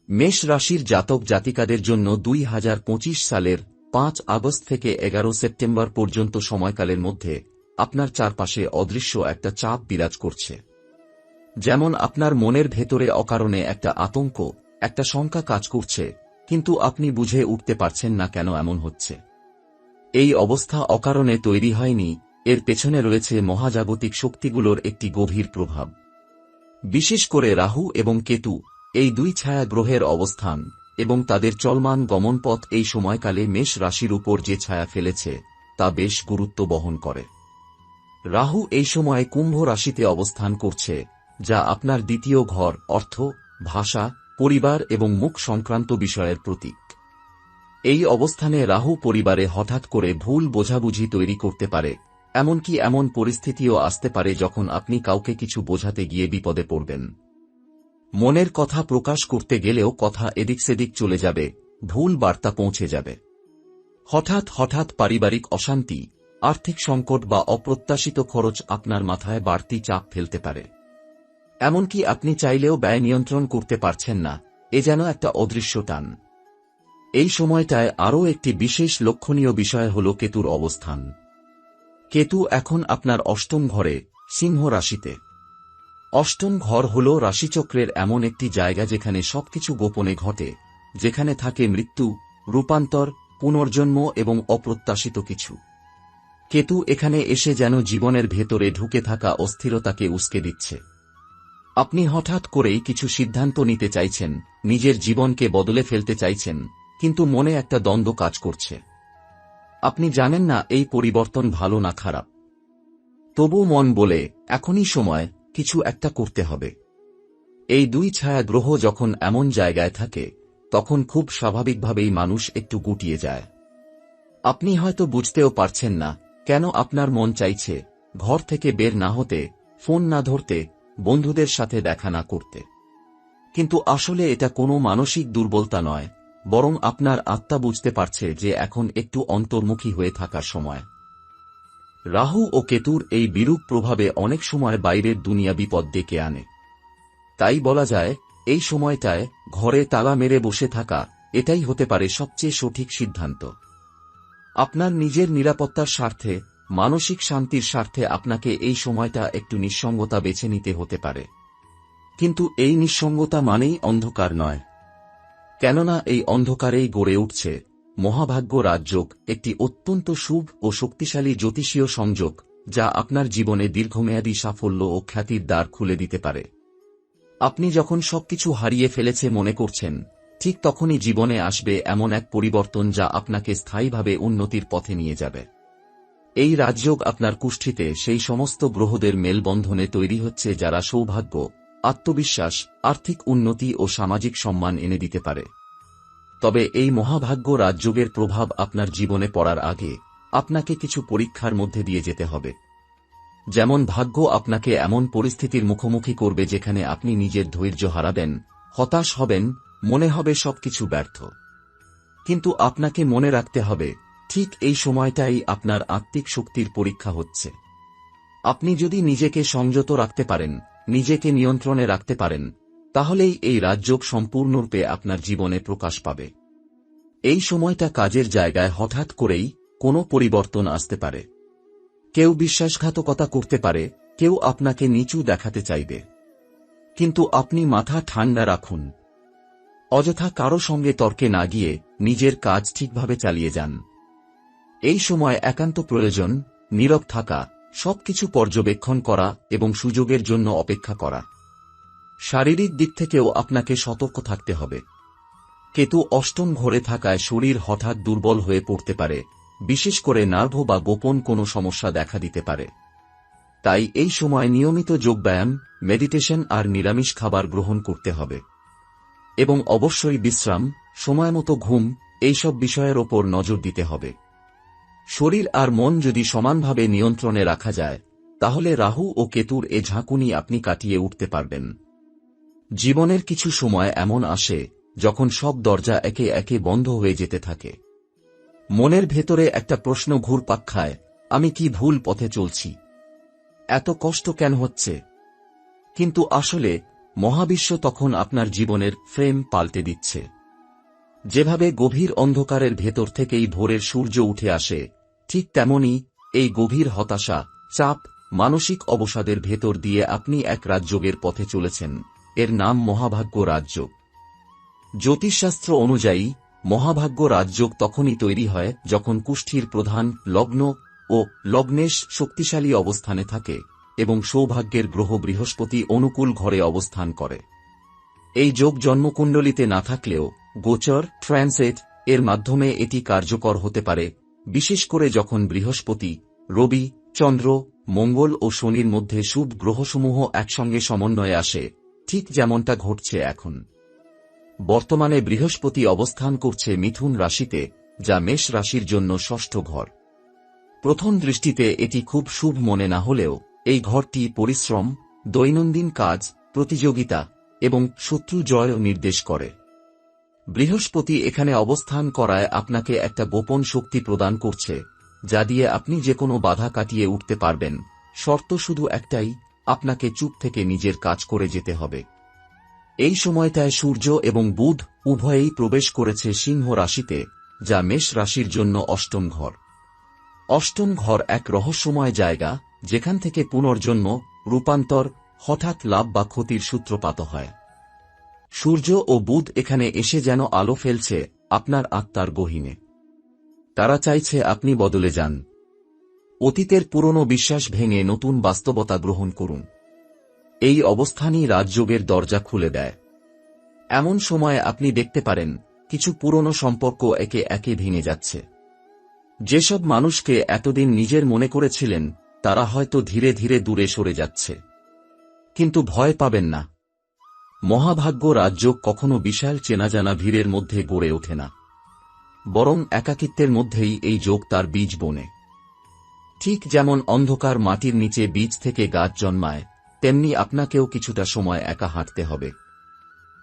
মেষ রাশির জাতক জাতিকাদের জন্য 2025 সালের 5 আগস্ট থেকে 11 সেপ্টেম্বর পর্যন্ত সময়কালের মধ্যে আপনার চারপাশে অদৃশ্য একটা চাপ বিরাজ করছে। যেমন আপনার মনের ভেতরে অকারণে একটা আতঙ্ক, একটা শঙ্কা কাজ করছে, কিন্তু আপনি বুঝে উঠতে পারছেন না কেন এমন হচ্ছে। এই অবস্থা অকারণে তৈরি হয়নি, এর পেছনে রয়েছে মহাজাগতিক শক্তিগুলোর একটি গভীর প্রভাব। বিশেষ করে রাহু এবং কেতু, এই দুই ছায়া গ্রহের অবস্থান এবং তাদের চলমান গমনপথ এই সময়কালে মেষ রাশির উপর যে ছায়া ফেলেছে তা বেশ গুরুত্ব বহন করে। রাহু এই সময়ে কুম্ভ রাশিতে অবস্থান করছে, যা আপনার দ্বিতীয় ঘর, অর্থ, ভাষা, পরিবার এবং মুখ সংক্রান্ত বিষয়ের প্রতীক। এই অবস্থানে রাহু পরিবারে হঠাৎ করে ভুল বোঝাবুঝি তৈরি করতে পারে, এমনকি এমন পরিস্থিতিও আসতে পারে যখন আপনি কাউকে কিছু বোঝাতে গিয়ে বিপদে পড়বেন। মনের কথা প্রকাশ করতে গেলেও কথা এদিক সেদিক চলে যাবে, ভুল বার্তা পৌঁছে যাবে। হঠাৎ হঠাৎ পারিবারিক অশান্তি, আর্থিক সংকট বা অপ্রত্যাশিত খরচ আপনার মাথায় বাড়তি চাপ ফেলতে পারে। এমনকি আপনি চাইলেও ব্যয় নিয়ন্ত্রণ করতে পারছেন না, এ যেন একটা অদৃশ্য টান। এই সময়টায় আরও একটি বিশেষ লক্ষণীয় বিষয় হল কেতুর অবস্থান। কেতু এখন আপনার অষ্টম ঘরে, সিংহ রাশিতে। অষ্টম ঘর হল রাশিচক্রের এমন একটি জায়গা যেখানে সবকিছু গোপনে ঘটে, যেখানে থাকে মৃত্যু, রূপান্তর, পুনর্জন্ম এবং অপ্রত্যাশিত কিছু। কেতু এখানে এসে যেন জীবনের ভেতরে ঢুকে থাকা অস্থিরতাকে উস্কে দিচ্ছে। আপনি হঠাৎ করেই কিছু সিদ্ধান্ত নিতে চাইছেন, নিজের জীবনকে বদলে ফেলতে চাইছেন, কিন্তু মনে একটা দ্বন্দ্ব কাজ করছে। আপনি জানেন না এই পরিবর্তন ভালো না খারাপ। তবু মন বলে, এখনই সময়, কিছু একটা করতে হবে। এই দুই ছায়া গ্রহ যখন এমন জায়গায় থাকে, তখন খুব স্বাভাবিকভাবেই মানুষ একটু গুটিয়ে যায়। আপনি হয়তো বুঝতেও পারছেন না কেন আপনার মন চাইছে ঘর থেকে বের না হতে, ফোন না ধরতে, বন্ধুদের সাথে দেখা না করতে। কিন্তু আসলে এটা কোনো মানসিক দুর্বলতা নয়, বরং আপনার আত্মা বুঝতে পারছে যে এখন একটু অন্তর্মুখী হয়ে থাকার সময়। রাহু ও কেতুর এই বিরূপ প্রভাবে অনেক সময় বাইরের দুনিয়া বিপদ ডেকে আনে। তাই বলা যায়, এই সময়টায় ঘরে তালা মেরে বসে থাকা, এটাই হতে পারে সবচেয়ে সঠিক সিদ্ধান্ত। আপনার নিজের নিরাপত্তার স্বার্থে, মানসিক শান্তির স্বার্থে আপনাকে এই সময়টা একটু নিঃসঙ্গতা বেছে নিতে হতে পারে। কিন্তু এই নিঃসঙ্গতা মানেই অন্ধকার নয়, কেননা এই অন্ধকারেই গড়ে উঠছে মহাভাগ্য রাজযোগ, একটি অত্যন্ত শুভ ও শক্তিশালী জ্যোতিষীয় সংযোগ, যা আপনার জীবনে দীর্ঘমেয়াদী সাফল্য ও খ্যাতির দ্বার খুলে দিতে পারে। আপনি যখন সবকিছু হারিয়ে ফেলেছে মনে করছেন, ঠিক তখনই জীবনে আসবে এমন এক পরিবর্তন যা আপনাকে স্থায়ীভাবে উন্নতির পথে নিয়ে যাবে। এই রাজযোগ আপনার কুষ্ঠিতে সেই সমস্ত গ্রহদের মেলবন্ধনে তৈরি হচ্ছে যারা সৌভাগ্য, আত্মবিশ্বাস, আর্থিক উন্নতি ও সামাজিক সম্মান এনে দিতে পারে। তবে এই মহাভাগ্য রাজযোগের প্রভাব আপনার জীবনে পড়ার আগে আপনাকে কিছু পরীক্ষার মধ্যে দিয়ে যেতে হবে। যেমন ভাগ্য আপনাকে এমন পরিস্থিতির মুখোমুখি করবে যেখানে আপনি নিজের ধৈর্য হারাবেন, হতাশ হবেন, মনে হবে সবকিছু ব্যর্থ। কিন্তু আপনাকে মনে রাখতে হবে, ঠিক এই সময়টাই আপনার আত্মিক শক্তির পরীক্ষা হচ্ছে। আপনি যদি নিজেকে সংযত রাখতে পারেন, নিজেকে নিয়ন্ত্রণে রাখতে পারেন, তাহলেই এই রাজযোগ সম্পূর্ণরূপে আপনার জীবনে প্রকাশ পাবে। এই সময়টা কাজের জায়গায় হঠাৎ করেই কোনো পরিবর্তন আসতে পারে। কেউ বিশ্বাসঘাতকতা করতে পারে, কেউ আপনাকে নিচু দেখাতে চাইবে। কিন্তু আপনি মাথা ঠান্ডা রাখুন। অযথা কারো সঙ্গে তর্কে না গিয়ে নিজের কাজ ঠিকভাবে চালিয়ে যান। এই সময় একান্ত প্রয়োজন নীরব থাকা, সবকিছু পর্যবেক্ষণ করা এবং সুযোগের জন্য অপেক্ষা করা। শারীরিক দিক থেকেও আপনাকে সতর্ক থাকতে হবে। কেতু অষ্টম ঘরে থাকায় শরীর হঠাৎ দুর্বল হয়ে পড়তে পারে, বিশেষ করে নার্ভ বা গোপন কোনো সমস্যা দেখা দিতে পারে। তাই এই সময় নিয়মিত যোগব্যায়াম, মেডিটেশন আর নিরামিষ খাবার গ্রহণ করতে হবে। এবং অবশ্যই বিশ্রাম, সময়মতো ঘুম, এইসব বিষয়ের ওপর নজর দিতে হবে। শরীর আর মন যদি সমানভাবে নিয়ন্ত্রণে রাখা যায়, তাহলে রাহু ও কেতুর এ ঝাঁকুনি আপনি কাটিয়ে উঠতে পারবেন। জীবনের কিছু সময় এমন আসে যখন সব দরজা একে একে বন্ধ হয়ে যেতে থাকে। মনের ভেতরে একটা প্রশ্ন ঘুরপাক খায়, আমি কি ভুল পথে চলছি? এত কষ্ট কেন হচ্ছে? কিন্তু আসলে মহাবিশ্ব তখন আপনার জীবনের ফ্রেম পাল্টে দিচ্ছে। যেভাবে গভীর অন্ধকারের ভেতর থেকেই ভোরের সূর্য উঠে আসে, ঠিক তেমনি এই গভীর হতাশা, চাপ, মানসিক অবসাদের ভেতর দিয়ে আপনি এক রাজযোগের পথে চলেছেন। এর নাম মহাভাগ্য রাজযোগ। জ্যোতিষশাস্ত্র অনুযায়ী মহাভাগ্য রাজযোগ তখনই তৈরি হয় যখন কুষ্ঠির প্রধান লগ্ন ও লগ্নেশ শক্তিশালী অবস্থানে থাকে এবং সৌভাগ্যের গ্রহ বৃহস্পতি অনুকূল ঘরে অবস্থান করে। এই যোগ জন্মকুণ্ডলিতে না থাকলেও গোচর ট্রানজিট এর মাধ্যমে এটি কার্যকর হতে পারে, বিশেষ করে যখন বৃহস্পতি, রবি, চন্দ্র, মঙ্গল ও শনির মধ্যে শুভ গ্রহসমূহ একসঙ্গে সমন্বয়ে আসে, ঠিক যেমনটা ঘটছে এখন। বর্তমানে বৃহস্পতি অবস্থান করছে মিথুন রাশিতে, যা মেষ রাশির জন্য ষষ্ঠ ঘর। প্রথম দৃষ্টিতে এটি খুব শুভ মনে না হলেও এই ঘরটি পরিশ্রম, দৈনন্দিন কাজ, প্রতিযোগিতা এবং শত্রু জয় নির্দেশ করে। বৃহস্পতি এখানে অবস্থান করায় আপনাকে একটা গোপন শক্তি প্রদান করছে, যা দিয়ে আপনি যে কোনো বাধা কাটিয়ে উঠতে পারবেন। শর্ত শুধু একটাই, আপনাকে চুপ থেকে নিজের কাজ করে যেতে হবে। এই সময়টায় সূর্য এবং বুধ উভয়েই প্রবেশ করেছে সিংহ রাশিতে, যা মেষ রাশির জন্য অষ্টম ঘর। অষ্টম ঘর এক রহস্যময় জায়গা, যেখান থেকে পুনর্জন্ম, রূপান্তর, হঠাৎ লাভ বা ক্ষতির সূত্রপাত হয়। সূর্য ও বুধ এখানে এসে যেন আলো ফেলছে আপনার আত্মার গহীনে। তারা চাইছে আপনি বদলে যান। অতীতের পুরনো বিশ্বাস ভেঙে নতুন বাস্তবতা গ্রহণ করুন। এই অবস্থানই রাজযোগের দরজা খুলে দেয়। এমন সময় আপনি দেখতে পারেন কিছু পুরনো সম্পর্ক একে একে ভেঙে যাচ্ছে। যেসব মানুষকে এতদিন নিজের মনে করেছিলেন, তারা হয়তো ধীরে ধীরে দূরে সরে যাচ্ছে। কিন্তু ভয় পাবেন না। মহাভাগ্য রাজযোগ কখনো বিশাল চেনাজানা ভিড়ের মধ্যে গড়ে ওঠে না, বরং একাকিত্বের মধ্যেই এই যোগ তার বীজ বোনে। ঠিক যেমন অন্ধকার মাটির নিচে বীজ থেকে গাছ জন্মায়, তেমনি আপনাকেও কিছুটা সময় একা হাঁটতে হবে।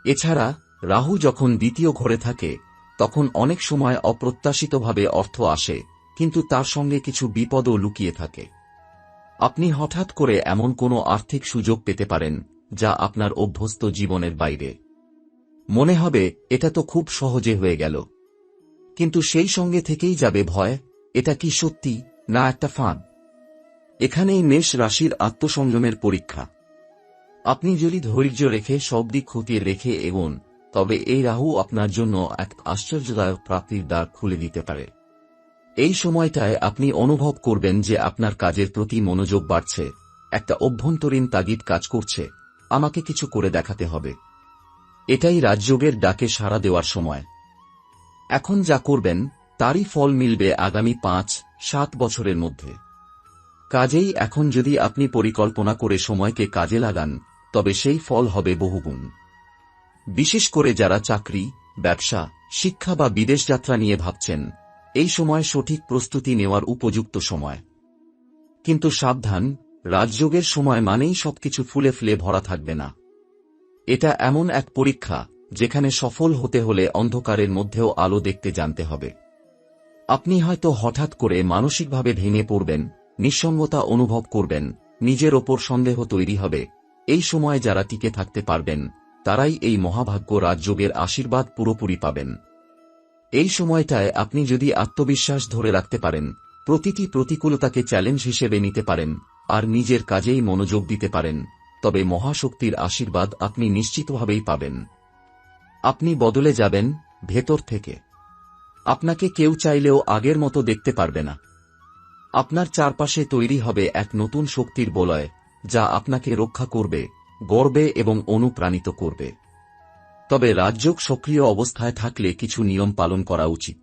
এছাড়া রাহু যখন দ্বিতীয় ঘরে থাকে, তখন অনেক সময় অপ্রত্যাশিতভাবে অর্থ আসে, কিন্তু তার সঙ্গে কিছু বিপদও লুকিয়ে থাকে। আপনি হঠাৎ করে এমন কোনো আর্থিক সুযোগ পেতে পারেন যা আপনার অভ্যস্ত জীবনের বাইরে। মনে হবে এটা তো খুব সহজে হয়ে গেল, কিন্তু সেই সঙ্গে থেকেই যাবে ভয়, এটা কি সত্যি না একটা ফাঁদ। এখানেই মেষ রাশির আত্মসংযমের পরীক্ষা। আপনি যদি ধৈর্য রেখে সব দিক খতিয়ে রেখে এগোন, তবে এই রাহু আপনার জন্য এক আশ্চর্যদায়ক প্রাপ্তির দ্বার খুলে দিতে পারে। এই সময়টায় আপনি অনুভব করবেন যে আপনার কাজের প্রতি মনোযোগ বাড়ছে, একটা অভ্যন্তরীণ তাগিদ কাজ করছে, আমাকে কিছু করে দেখাতে হবে। এটাই রাজযোগের ডাকে সাড়া দেওয়ার সময়। এখন যা করবেন তারই ফল মিলবে আগামী 5-7 বছরের মধ্যে। কাজেই এখন যদি আপনি পরিকল্পনা করে সময়কে কাজে লাগান, তবে সেই ফল হবে বহুগুণ। বিশেষ করে যারা চাকরি, ব্যবসা, শিক্ষা বা বিদেশ যাত্রা নিয়ে ভাবছেন, এই সময় সঠিক প্রস্তুতি নেওয়ার উপযুক্ত সময়। কিন্তু সাবধান, রাজযোগের সময় মানেই সবকিছু ফুলে ফুলে ভরা থাকবে না। এটা এমন এক পরীক্ষা যেখানে সফল হতে হলে অন্ধকারের মধ্যেও আলো দেখতে জানতে হবে। আপনি হয়তো হঠাৎ করে মানসিকভাবে ভেঙে পড়বেন, নিঃসঙ্গতা অনুভব করবেন, নিজের ওপর সন্দেহ তৈরি হবে। এই সময় যারা টিকে থাকতে পারবেন, তারাই এই মহাভাগ্য রাজযোগের আশীর্বাদ পুরোপুরি পাবেন। এই সময়টায় আপনি যদি আত্মবিশ্বাস ধরে রাখতে পারেন, প্রতিটি প্রতিকূলতাকে চ্যালেঞ্জ হিসেবে নিতে পারেন, আর নিজের কাজেই মনোযোগ দিতে পারেন, তবে মহাশক্তির আশীর্বাদ আপনি নিশ্চিতভাবেই পাবেন। আপনি বদলে যাবেন ভেতর থেকে। আপনাকে কেউ চাইলেও আগের মতো দেখতে পারবে না। আপনার চারপাশে তৈরি হবে এক নতুন শক্তির বলয়, যা আপনাকে রক্ষা করবে, গড়বে এবং অনুপ্রাণিত করবে। তবে রাজযোগ সক্রিয় অবস্থায় থাকলে কিছু নিয়ম পালন করা উচিত।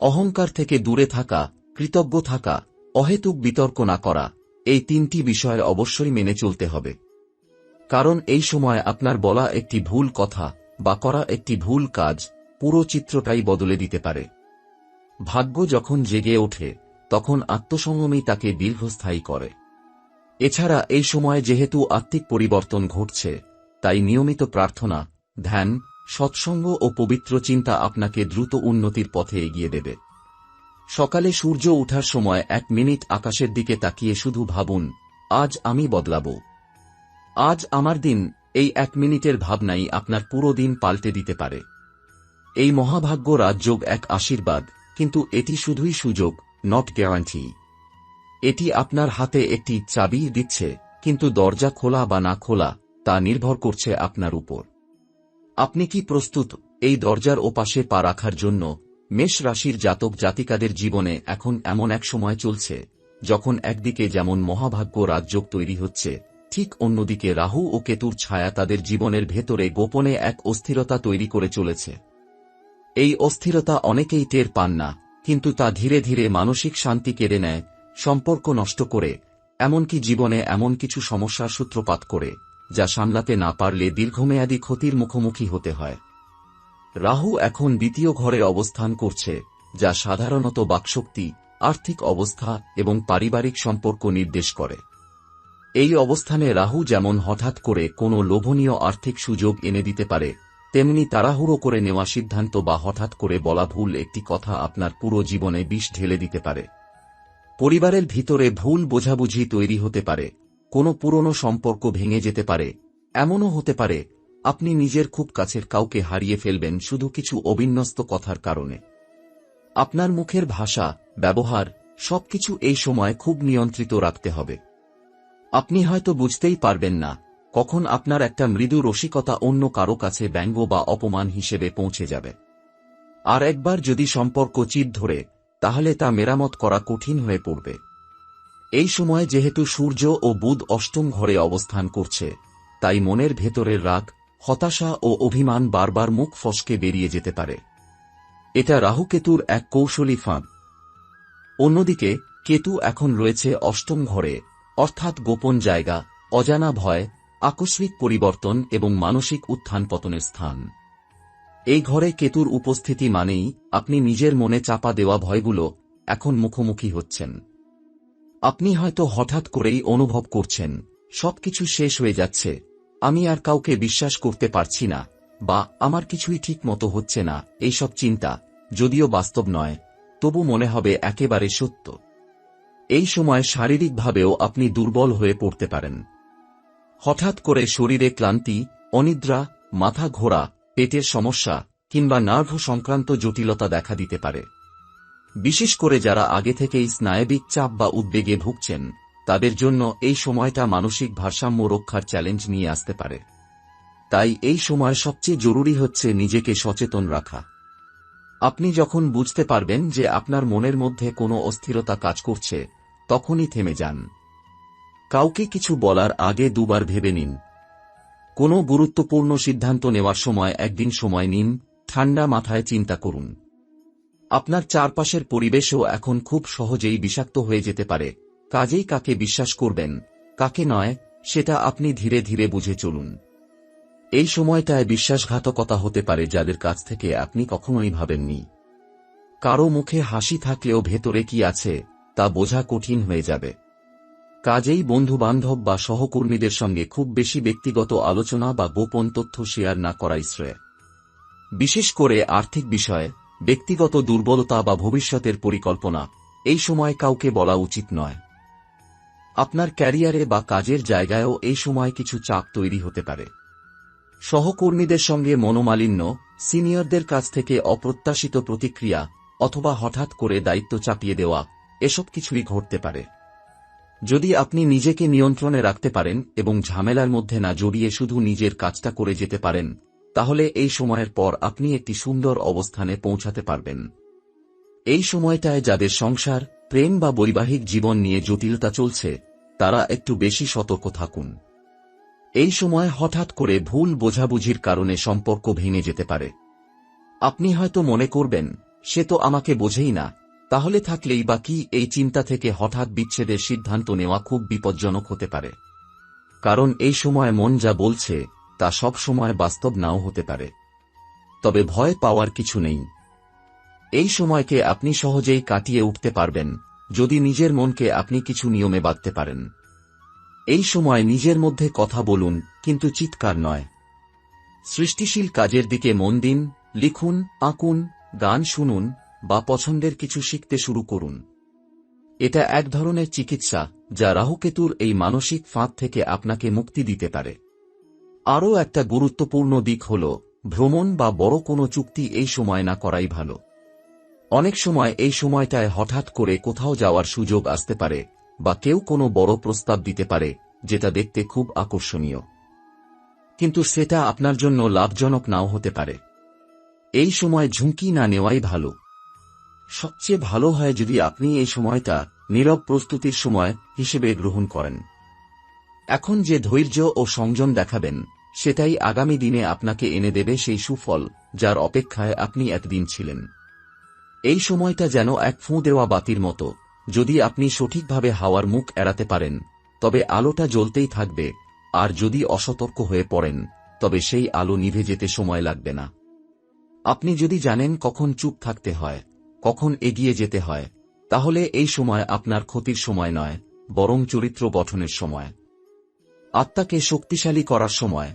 অহংকার থেকে দূরে থাকা, কৃতজ্ঞ থাকা, অহেতুক বিতর্ক না করা, এই 3টি বিষয় অবশ্যই মেনে চলতে হবে। কারণ এই সময় আপনার বলা একটি ভুল কথা বা করা একটি ভুল কাজ পুরো চিত্রটাই বদলে দিতে পারে। ভাগ্য যখন জেগে ওঠে, তখন আত্মসংযমই তাকে দীর্ঘস্থায়ী করে। এছাড়া এই সময় যেহেতু আত্মিক পরিবর্তন ঘটছে, তাই নিয়মিত প্রার্থনা, ধ্যান, সৎসঙ্গ ও পবিত্র চিন্তা আপনাকে দ্রুত উন্নতির পথে এগিয়ে দেবে। সকালে সূর্য ওঠার সময় 1 মিনিট আকাশের দিকে তাকিয়ে শুধু ভাবুন, আজ আমি বদলাব, আজ আমার দিন। এই 1 মিনিটের ভাবনাই আপনার পুরো দিন পাল্টে দিতে পারে। এই মহাভাগ্য রাজযোগ এক আশীর্বাদ, কিন্তু এটি শুধুই সুযোগ, নট গ্যারান্টি। এটি আপনার হাতে একটি চাবি দিচ্ছে, কিন্তু দরজা খোলা বা না খোলা তা নির্ভর করছে আপনার উপর। আপনি কি প্রস্তুত এই দরজার ওপাশে পা রাখার জন্য? মেষ রাশির জাতক জাতিকাদের জীবনে এখন এমন এক সময় চলছে যখন একদিকে যেমন মহাভাগ্য রাজযোগ তৈরি হচ্ছে, ঠিক অন্যদিকে রাহু ও কেতুর ছায়া তাদের জীবনের ভেতরে গোপনে এক অস্থিরতা তৈরি করে চলেছে। এই অস্থিরতা অনেকেই টের পান না, কিন্তু তা ধীরে ধীরে মানসিক শান্তি কেড়ে নেয়, সম্পর্ক নষ্ট করে, এমনকি জীবনে এমন কিছু সমস্যার সূত্রপাত করে যা সামলাতে না পারলে দীর্ঘমেয়াদী ক্ষতির মুখোমুখি হতে হয়। রাহু এখন দ্বিতীয় ঘরে অবস্থান করছে, যা সাধারণত বাকশক্তি, আর্থিক অবস্থা এবং পারিবারিক সম্পর্ক নির্দেশ করে। এই অবস্থানে রাহু যেমন হঠাৎ করে কোনো লোভনীয় আর্থিক সুযোগ এনে দিতে পারে, তেমনি তাড়াহুড়ো করে নেওয়া সিদ্ধান্ত বা হঠাৎ করে বলা ভুল একটি কথা আপনার পুরো জীবনে বিষ ঢেলে দিতে পারে। পরিবারের ভিতরে ভুল বোঝাবুঝি তৈরি হতে পারে, কোনো পুরনো সম্পর্ক ভেঙে যেতে পারে, এমনও হতে পারে আপনি নিজের খুব কাছের কাউকে হারিয়ে ফেলবেন শুধু কিছু অবিন্যস্ত কথার কারণে। আপনার মুখের ভাষা, ব্যবহার সবকিছু এই সময় খুব নিয়ন্ত্রিত রাখতে হবে। আপনি হয়তো বুঝতেই পারবেন না কখন আপনার একটা মৃদু রসিকতা অন্য কারো কাছে ব্যঙ্গ বা অপমান হিসেবে পৌঁছে যাবে। আর একবার যদি সম্পর্ক চির ধরে, তাহলে তা মেরামত করা কঠিন হয়ে পড়বে। এই সময় যেহেতু সূর্য ও বুধ অষ্টম ঘরে অবস্থান করছে, তাই মনের ভেতরের রাগ, হতাশা ও অভিমান বারবার মুখ ফসকে বেরিয়ে যেতে পারে। এটা রাহু-কেতুর এক কৌশলী ফাঁদ। অন্যদিকে কেতু এখন রয়েছে অষ্টম ঘরে, অর্থাৎ গোপন জায়গা, অজানা ভয়, আকস্মিক পরিবর্তন এবং মানসিক উত্থান পতনের স্থান। এই ঘরে কেতুর উপস্থিতি মানেই আপনি নিজের মনে চাপা দেওয়া ভয়গুলো এখন মুখোমুখি হচ্ছেন। আপনি হয়তো হঠাৎ করেই অনুভব করছেন সবকিছু শেষ হয়ে যাচ্ছে, আমি আর কাউকে বিশ্বাস করতে পারছি না, বা আমার কিছুই ঠিক মতো হচ্ছে না। এইসব চিন্তা যদিও বাস্তব নয়, তবু মনে হবে একেবারে সত্য। এই সময় শারীরিকভাবেও আপনি দুর্বল হয়ে পড়তে পারেন। হঠাৎ করে শরীরে ক্লান্তি, অনিদ্রা, মাথা ঘোরা, পেটের সমস্যা কিংবা নার্ভ সংক্রান্ত জটিলতা দেখা দিতে পারে। বিশেষ করে যারা আগে থেকেই স্নায়বিক চাপ বা উদ্বেগে ভুগছেন, তাদের জন্য এই সময়টা মানসিক ভারসাম্য রক্ষার চ্যালেঞ্জ নিয়ে আসতে পারে। তাই এই সময় সবচেয়ে জরুরি হচ্ছে নিজেকে সচেতন রাখা। আপনি যখন বুঝতে পারবেন যে আপনার মনের মধ্যে কোনো অস্থিরতা কাজ করছে, তখনই থেমে যান। কাউকে কিছু বলার আগে দুবার ভেবে নিন। কোনো গুরুত্বপূর্ণ সিদ্ধান্ত নেওয়ার সময় একদিন সময় নিন, ঠান্ডা মাথায় চিন্তা করুন। আপনার চারপাশের পরিবেশও এখন খুব সহজেই বিষাক্ত হয়ে যেতে পারে, কাজেই কাকে বিশ্বাস করবেন, কাকে নয়, সেটা আপনি ধীরে ধীরে বুঝে চলুন। এই সময়টায় বিশ্বাসঘাতকতা হতে পারে যাদের কাছ থেকে আপনি কখনোই ভাবেননি। কারো মুখে হাসি থাকলেও ভেতরে কি আছে তা বোঝা কঠিন হয়ে যাবে। কাজেই বন্ধুবান্ধব বা সহকর্মীদের সঙ্গে খুব বেশি ব্যক্তিগত আলোচনা বা গোপন তথ্য শেয়ার না করাই শ্রেয়। বিশেষ করে আর্থিক বিষয়ে, ব্যক্তিগত দুর্বলতা বা ভবিষ্যতের পরিকল্পনা এই সময় কাউকে বলা উচিত নয়। আপনার ক্যারিয়ারে বা কাজের জায়গায়ও এই সময় কিছু চাপ তৈরি হতে পারে। সহকর্মীদের সঙ্গে মনোমালিন্য, সিনিয়রদের কাছ থেকে অপ্রত্যাশিত প্রতিক্রিয়া অথবা হঠাৎ করে দায়িত্ব চাপিয়ে দেওয়া, এসব কিছুই ঘটতে পারে। যদি আপনি নিজেকে নিয়ন্ত্রণে রাখতে পারেন এবং ঝামেলার মধ্যে না জড়িয়ে শুধু নিজের কাজটা করে যেতে পারেন, তাহলে এই সময়ের পর আপনি একটি সুন্দর অবস্থানে পৌঁছাতে পারবেন। এই সময়টায় যাদের সংসার, প্রেম বা বৈবাহিক জীবন নিয়ে জটিলতা চলছে, তারা একটু বেশি সতর্ক থাকুন। এই সময় হঠাৎ করে ভুল বোঝাবুঝির কারণে সম্পর্ক ভেঙে যেতে পারে। আপনি হয়তো মনে করবেন, সে তো আমাকে বোঝেই না, তাহলে থাকলেই বা কি। এই চিন্তা থেকে হঠাৎ বিচ্ছেদের সিদ্ধান্ত নেওয়া খুব বিপজ্জনক হতে পারে। কারণ এই সময় মন যা বলছে তা সব সময় বাস্তব নাও হতে পারে। তবে ভয় পাওয়ার কিছু নেই। এই সময়কে আপনি সহজেই কাটিয়ে উঠতে পারবেন যদি নিজের মনকে আপনি কিছু নিয়মে বাঁধতে পারেন। এই সময় নিজের মধ্যে কথা বলুন, কিন্তু চিৎকার নয়। সৃষ্টিশীল কাজের দিকে মন দিন, লিখুন, আঁকুন, গান শুনুন বা পছন্দের কিছু শিখতে শুরু করুন। এটা এক ধরনের চিকিৎসা যা রাহুকেতুর এই মানসিক ফাঁদ থেকে আপনাকে মুক্তি দিতে পারে। আরও একটা গুরুত্বপূর্ণ দিক হল ভ্রমণ বা বড় কোনো চুক্তি এই সময় না করাই ভালো। অনেক সময় এই সময়টায় হঠাৎ করে কোথাও যাওয়ার সুযোগ আসতে পারে বা কেউ কোনো বড় প্রস্তাব দিতে পারে যেটা দেখতে খুব আকর্ষণীয়, কিন্তু সেটা আপনার জন্য লাভজনক নাও হতে পারে। এই সময় ঝুঁকি না নেওয়াই ভালো। সবচেয়ে ভালো হয় যদি আপনি এই সময়টা নীরব প্রস্তুতির সময় হিসেবে গ্রহণ করেন। এখন যে ধৈর্য ও সংযম দেখাবেন সেটাই আগামী দিনে আপনাকে এনে দেবে সেই সুফল যার অপেক্ষায় আপনি এতদিন ছিলেন। এই সময়টা যেন এক ফুঁ দেওয়া বাতির মতো, যদি আপনি সঠিকভাবে হাওয়ার মুখ এড়াতে পারেন তবে আলোটা জ্বলতেই থাকবে, আর যদি অসতর্ক হয়ে পড়েন তবে সেই আলো নিভে যেতে সময় লাগবে না। আপনি যদি জানেন কখন চুপ থাকতে হয়, কখন এগিয়ে যেতে হয়, তাহলে এই সময় আপনার ক্ষতির সময় নয়, বরং চরিত্র গঠনের সময়, আত্মাকে শক্তিশালী করার সময়।